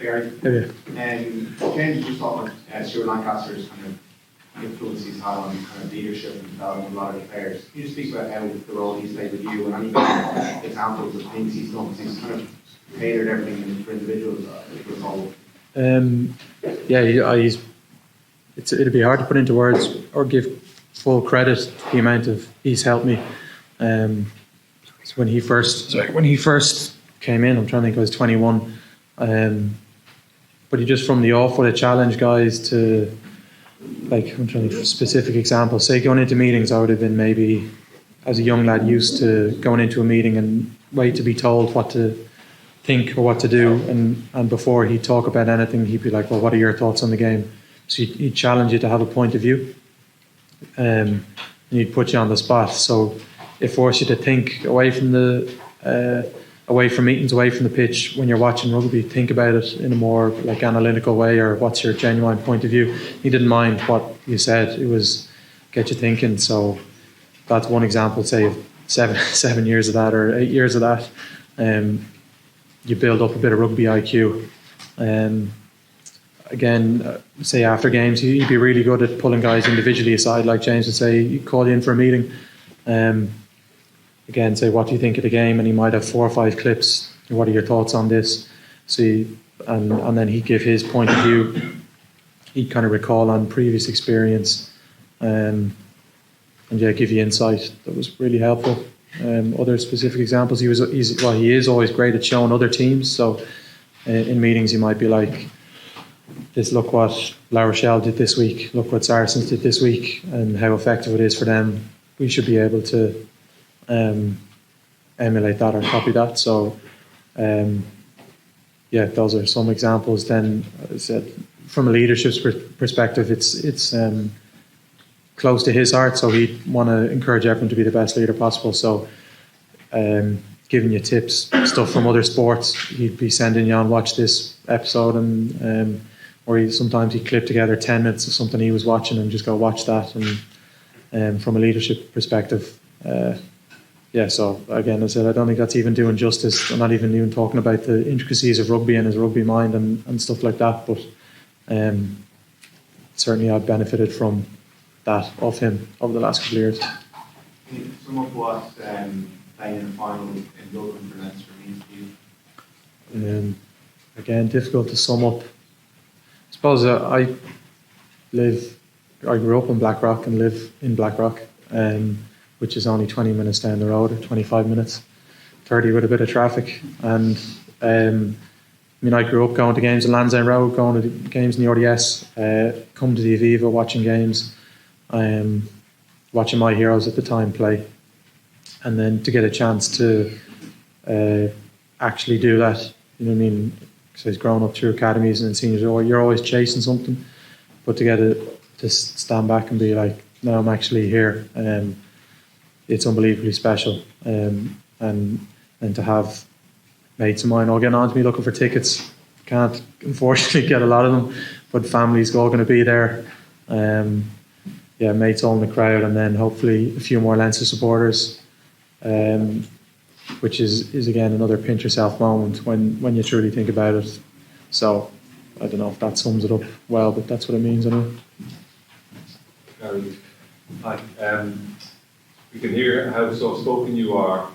Gary. James just talked about Stuart Lancaster's kind of influence he's had on kind of leadership and development of a lot of the players. Can you just speak about how the role he's played with you and any examples of things he's done? Because he's kind of tailored everything for individuals to evolve. It'd be hard to put into words or give full credit to the amount of he's helped me. So when he first came in, I'm trying to think, I was 21. But he just, from the off, would have challenged guys to, like, I'm trying to think of specific examples. Say going into meetings, I would have been maybe, as a young lad, used to going into a meeting and wait to be told what to think or what to do. And before he'd talk about anything, he'd be like, well, what are your thoughts on the game? So he'd challenge you to have a point of view. And he'd put you on the spot. So it forced you to think away from meetings, away from the pitch. When you're watching rugby, think about it in a more like analytical way, or what's your genuine point of view. He didn't mind what you said. It was get you thinking. So that's one example, say, of 7 years of that, or 8 years of that. You build up a bit of rugby IQ. Again, say after games, he'd be really good at pulling guys individually aside, like James would say, he'd call you in for a meeting. Again, say, what do you think of the game? And he might have 4 or 5 clips. What are your thoughts on this? So, and then he'd give his point of view. He'd kind of recall on previous experience, and give you insight that was really helpful. Other specific examples, he is always great at showing other teams. So in meetings, he might be like, look what La Rochelle did this week, look what Saracens did this week, and how effective it is for them. We should be able to emulate that or copy that. So those are some examples. Then, as I said, from a leadership perspective, it's close to his heart, so he'd want to encourage everyone to be the best leader possible. So giving you tips, stuff from other sports, he'd be sending you on, watch this episode, and or sometimes he'd clip together 10 minutes of something he was watching and just go watch that. And from a leadership perspective, so again, as I said, I don't think that's even doing justice. I'm not even talking about the intricacies of rugby and his rugby mind and stuff like that, but certainly I've benefited from that of him over the last couple of years. Can you sum up what playing in the final in Dublin for Leinster means to you? Again, difficult to sum up. I suppose I grew up in Blackrock and live in Blackrock, which is only 20 minutes down the road, or 25 minutes, 30 with a bit of traffic. And I grew up going to games in Lansdowne Road, going to games in the RDS, come to the Aviva, watching games, watching my heroes at the time play. And then to get a chance to actually do that, because I was growing up through academies and seniors, you're always chasing something, but to get to stand back and be like, no, I'm actually here, it's unbelievably special. And to have mates of mine all getting on to me looking for tickets, can't unfortunately get a lot of them, but family's all going to be there. Mates all in the crowd, and then hopefully a few more Leinster supporters, which is again another pinch yourself moment when you truly think about it. So I don't know if that sums it up well, but that's what it means anyway. Garry, hi. We can hear how soft-spoken you are.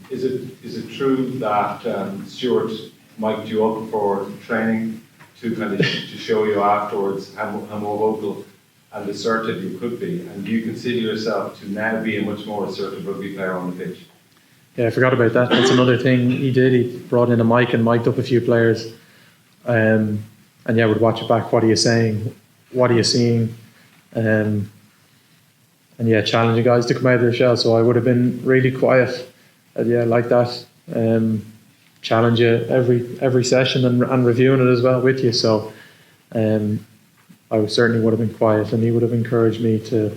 Is it true that Stuart mic'd you up for training to kind of to show you afterwards how more vocal and assertive you could be? And do you consider yourself to now be a much more assertive rugby player on the pitch? Yeah, I forgot about that. That's another thing he did. He brought in a mic and mic'd up a few players. And would watch it back. What are you saying? What are you seeing? And challenging guys to come out of their shell. So I would have been really quiet. Like that. Challenge you every session and reviewing it as well with you. So I certainly would have been quiet, and he would have encouraged me to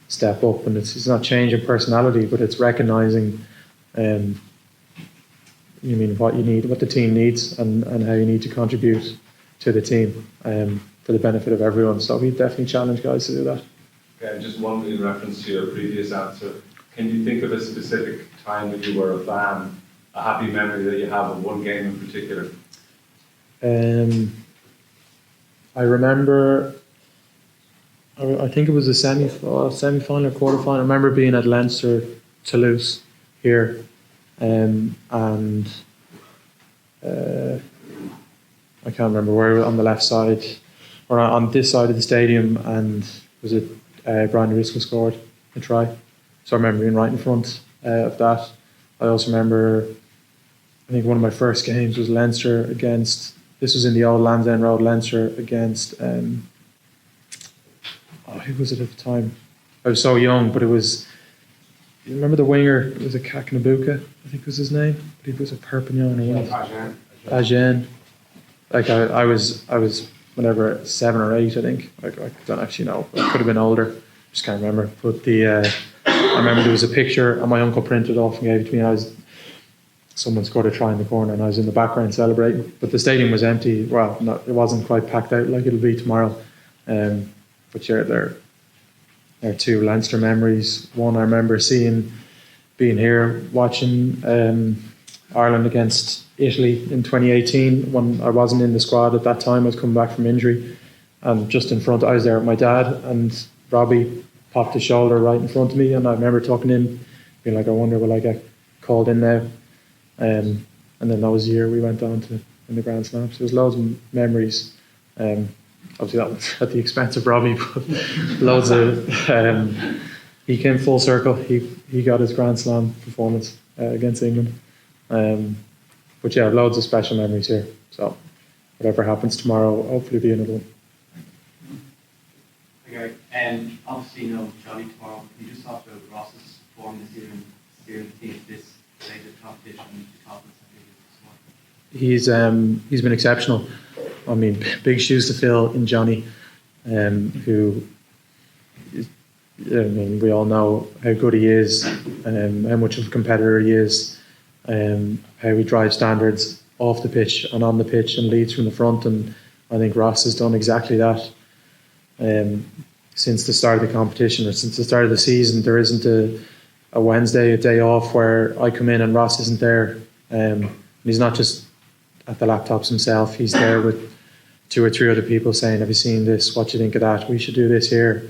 step up. And it's not changing personality, but it's recognising what you need, what the team needs, and how you need to contribute to the team for the benefit of everyone. So he definitely challenged guys to do that. Okay, just one in reference to your previous answer. Can you think of a specific time when you were a fan, a happy memory that you have of one game in particular? I remember, I think it was a semi-final or quarter-final. I remember being at Leinster Toulouse here, and I can't remember where, on the left side or on this side of the stadium, and was it Brian O'Riscoe scored a try. So I remember being right in front of that. I also remember, I think one of my first games was Leinster against, this was in the old Land's End Road, Leinster against, who was it at the time? I was so young, but it was, you remember the winger? It was a Kakanabuka, I think was his name. But he was a Perpignan or one. Agen. Like I was whatever, 7 or 8, I think. I don't actually know. I could have been older. Just can't remember. But I remember there was a picture, and my uncle printed off and gave it to me. Someone scored a try in the corner, and I was in the background celebrating. But the stadium was empty. Well, it wasn't quite packed out like it'll be tomorrow. But yeah, there are 2 Leinster memories. One I remember being here watching Ireland against Italy in 2018 when I wasn't in the squad at that time. I was coming back from injury, and just in front, I was there with my dad, and Robbie popped his shoulder right in front of me, and I remember talking to him, being like, I wonder will I get called in now. And then that was the year we went on to in the Grand Slam. So there's loads of memories. Obviously that was at the expense of Robbie, but loads of. He came full circle. He got his Grand Slam performance against England. But yeah, loads of special memories here. So whatever happens tomorrow, hopefully be another one. Okay, obviously Johnny tomorrow. Can you just talk about Ross's form this year and steer the team to this stage of competition? He's been exceptional. I mean, big shoes to fill in Johnny, who. I mean, we all know how good he is, how much of a competitor he is, how he drives standards off the pitch and on the pitch and leads from the front. And I think Ross has done exactly that. Since the start of the competition, or since the start of the season, there isn't a Wednesday, a day off where I come in and Ross isn't there. And he's not just at the laptops himself, he's there with 2 or 3 other people saying, have you seen this? What do you think of that? We should do this here.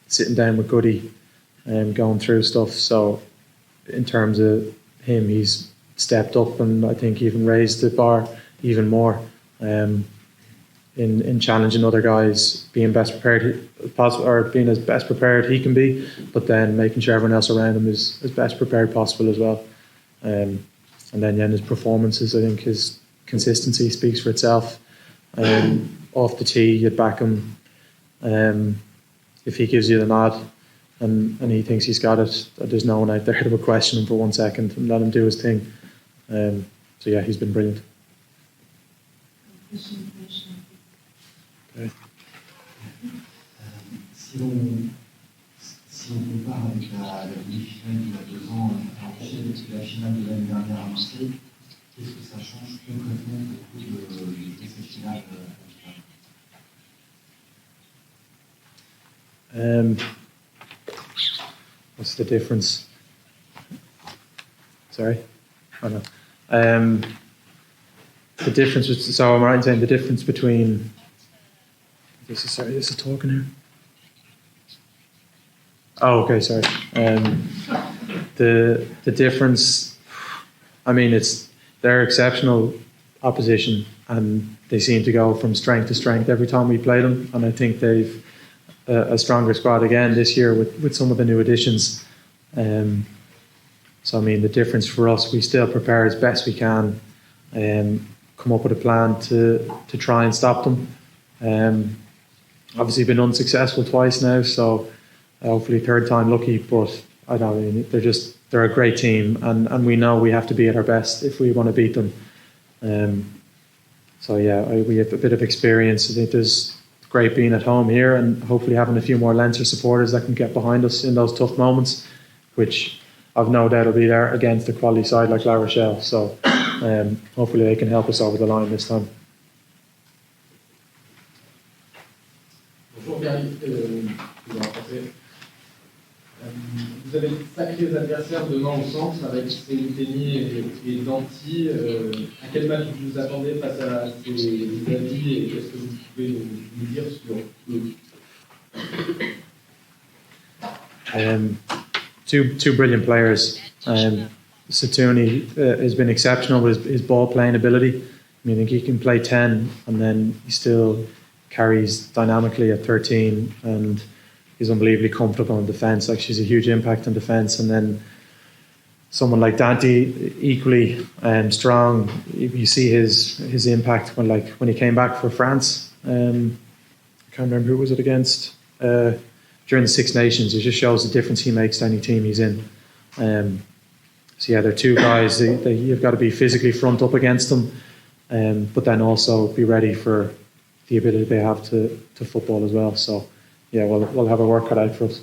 Sitting down with Goody and going through stuff. So in terms of him, he's stepped up and I think even raised the bar even more in challenging other guys, being best prepared possible, or being as best prepared he can be, but then making sure everyone else around him is as best prepared possible as well. And then in his performances, I think his consistency speaks for itself. Off the tee, you'd back him. If he gives you the nod and he thinks he's got it, there's no one out there that would question him for 1 second and let him do his thing. So yeah, he's been brilliant. Okay. Si on compare avec la demi-finale d'il y a 2 ans à Rochelle et la finale de l'année dernière à Marseille, qu'est-ce que ça change concrètement pour vous de cette finale? What's the difference? Sorry? Oh no. The difference, so I'm right in saying the difference between, this is talking here. Oh, okay, sorry. The difference, I mean, they're exceptional opposition and they seem to go from strength to strength every time we play them, and I think they've a stronger squad again this year with some of the new additions. So I mean, the difference for us, we still prepare as best we can, come up with a plan to try and stop them. Obviously been unsuccessful twice now, so hopefully 3rd time lucky, but I don't mean, they're a great team, and we know we have to be at our best if we want to beat them. So yeah, we have a bit of experience. I think it's great being at home here and hopefully having a few more Leinster supporters that can get behind us in those tough moments, which I've no doubt will be there against a quality side like La Rochelle. So hopefully they can help us over the line this time. Bonjour Garry, vous avez de sacrés adversaires demain au centre avec Céline et Danti. À quel match vous vous attendez face à ces vis-à-vis et qu'est-ce que vous pouvez nous dire sur eux? Two brilliant players. Satuni has been exceptional with his ball playing ability. I mean, I think he can play 10 and then he still carries dynamically at 13 and he's unbelievably comfortable in defence. Like, she's a huge impact on defence. And then someone like Dante, equally strong. You see his impact when he came back for France. I can't remember who was it against. During the Six Nations, it just shows the difference he makes to any team he's in. So yeah, they're two guys. You've got to be physically front up against them, but then also be ready for the ability they have to football as well. So yeah, we'll have a work cut out for us.